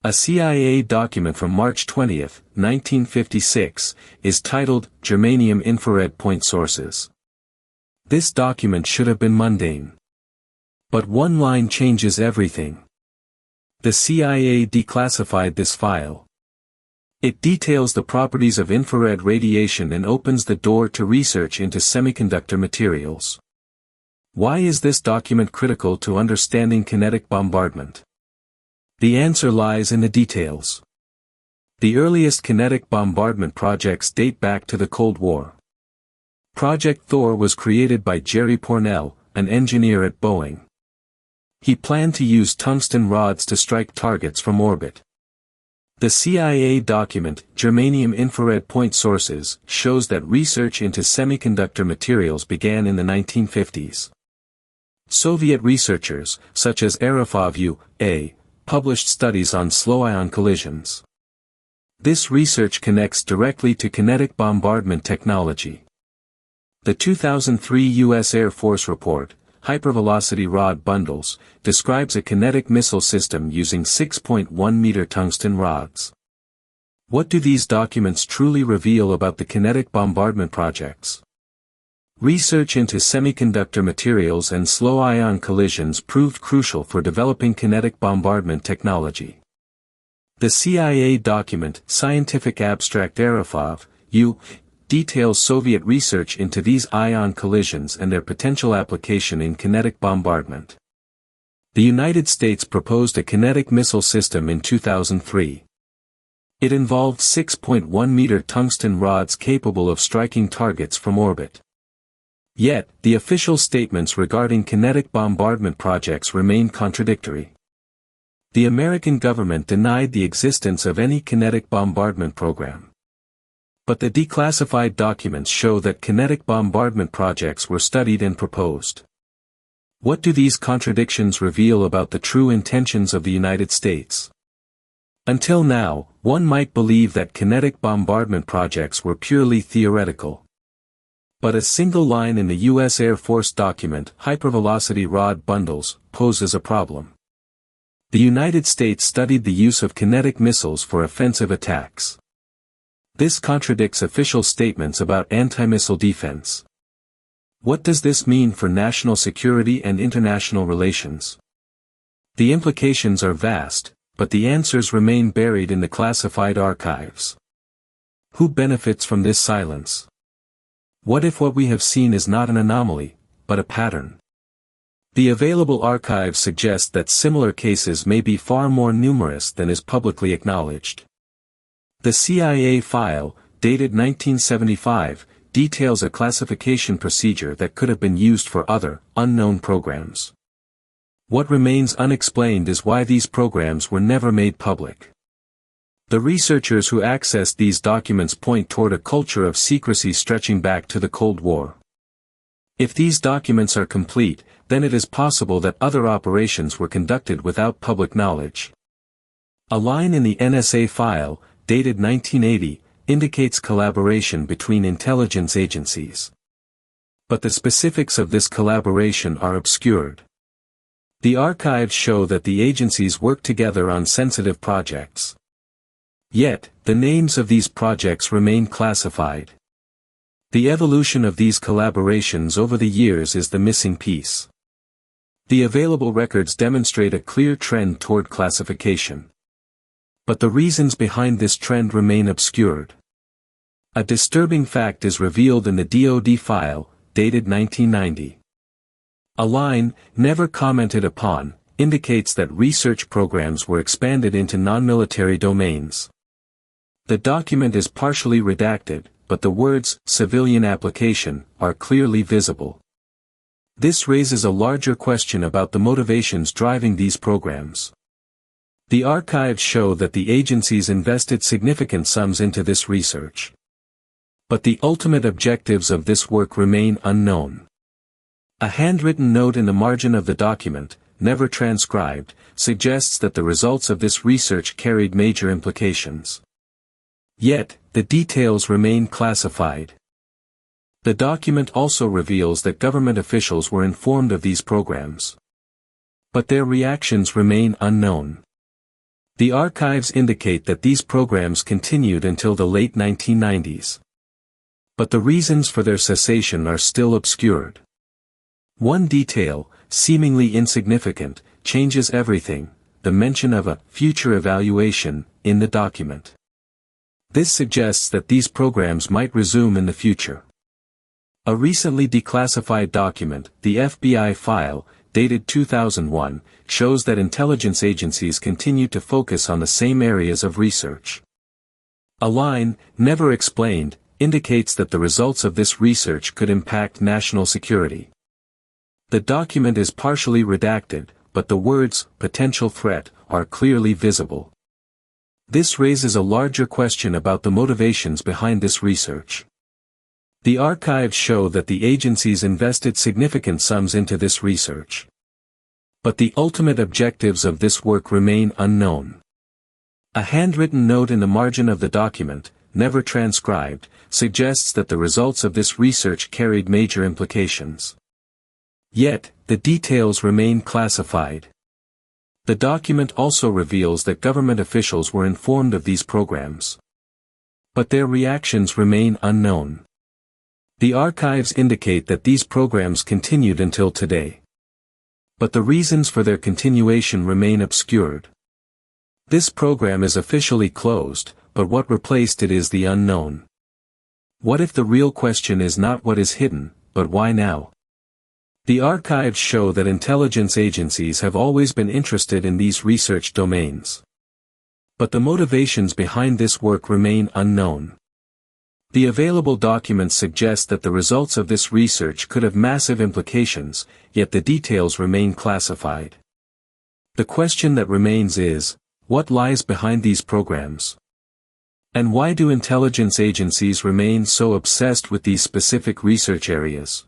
A CIA document from March 20, 1956, is titled Germanium Infrared Point Sources. This document should have been mundane. But one line changes everything. The CIA declassified this file. It details the properties of infrared radiation and opens the door to research into semiconductor materials. Why is this document critical to understanding kinetic bombardment? The answer lies in the details. The earliest kinetic bombardment projects date back to the Cold War. Project Thor was created by Jerry Pournelle, an engineer at Boeing. He planned to use tungsten rods to strike targets from orbit. The CIA document, Germanium Infrared Point Sources, shows that research into semiconductor materials began in the 1950s. Soviet researchers, such as Arifov U.A., published studies on slow-ion collisions. This research connects directly to kinetic bombardment technology. The 2003 U.S. Air Force report, Hypervelocity Rod Bundles, describes a kinetic missile system using 6.1-meter tungsten rods. What do these documents truly reveal about the kinetic bombardment projects? Research into semiconductor materials and slow-ion collisions proved crucial for developing kinetic bombardment technology. The CIA document, Scientific Abstract Arifov, U. details Soviet research into these ion collisions and their potential application in kinetic bombardment. The United States proposed a kinetic missile system in 2003. It involved 6.1-meter tungsten rods capable of striking targets from orbit. Yet, the official statements regarding kinetic bombardment projects remain contradictory. The American government denied the existence of any kinetic bombardment program. But the declassified documents show that kinetic bombardment projects were studied and proposed. What do these contradictions reveal about the true intentions of the United States? Until now, one might believe that kinetic bombardment projects were purely theoretical. But a single line in the U.S. Air Force document, Hypervelocity Rod Bundles, poses a problem. The United States studied the use of kinetic missiles for offensive attacks. This contradicts official statements about anti-missile defense. What does this mean for national security and international relations? The implications are vast, but the answers remain buried in the classified archives. Who benefits from this silence? What if what we have seen is not an anomaly, but a pattern? The available archives suggest that similar cases may be far more numerous than is publicly acknowledged. The CIA file, dated 1975, details a classification procedure that could have been used for other, unknown programs. What remains unexplained is why these programs were never made public. The researchers who accessed these documents point toward a culture of secrecy stretching back to the Cold War. If these documents are complete, then it is possible that other operations were conducted without public knowledge. A line in the NSA file, dated 1980, indicates collaboration between intelligence agencies. But the specifics of this collaboration are obscured. The archives show that the agencies work together on sensitive projects. Yet, the names of these projects remain classified. The evolution of these collaborations over the years is the missing piece. The available records demonstrate a clear trend toward classification. But the reasons behind this trend remain obscured. A disturbing fact is revealed in the DoD file, dated 1990. A line, never commented upon, indicates that research programs were expanded into non-military domains. The document is partially redacted, but the words, civilian application, are clearly visible. This raises a larger question about the motivations driving these programs. The archives show that the agencies invested significant sums into this research. But the ultimate objectives of this work remain unknown. A handwritten note in the margin of the document, never transcribed, suggests that the results of this research carried major implications. Yet, the details remain classified. The document also reveals that government officials were informed of these programs. But their reactions remain unknown. The archives indicate that these programs continued until the late 1990s. But the reasons for their cessation are still obscured. One detail, seemingly insignificant, changes everything: the mention of a future evaluation in the document. This suggests that these programs might resume in the future. A recently declassified document, the FBI file, dated 2001, shows that intelligence agencies continue to focus on the same areas of research. A line, never explained, indicates that the results of this research could impact national security. The document is partially redacted, but the words, potential threat, are clearly visible. This raises a larger question about the motivations behind this research. The archives show that the agencies invested significant sums into this research. But the ultimate objectives of this work remain unknown. A handwritten note in the margin of the document, never transcribed, suggests that the results of this research carried major implications. Yet, the details remain classified. The document also reveals that government officials were informed of these programs. But their reactions remain unknown. The archives indicate that these programs continued until today. But the reasons for their continuation remain obscured. This program is officially closed, but what replaced it is the unknown. What if the real question is not what is hidden, but why now? The archives show that intelligence agencies have always been interested in these research domains. But the motivations behind this work remain unknown. The available documents suggest that the results of this research could have massive implications, yet the details remain classified. The question that remains is, what lies behind these programs? And why do intelligence agencies remain so obsessed with these specific research areas?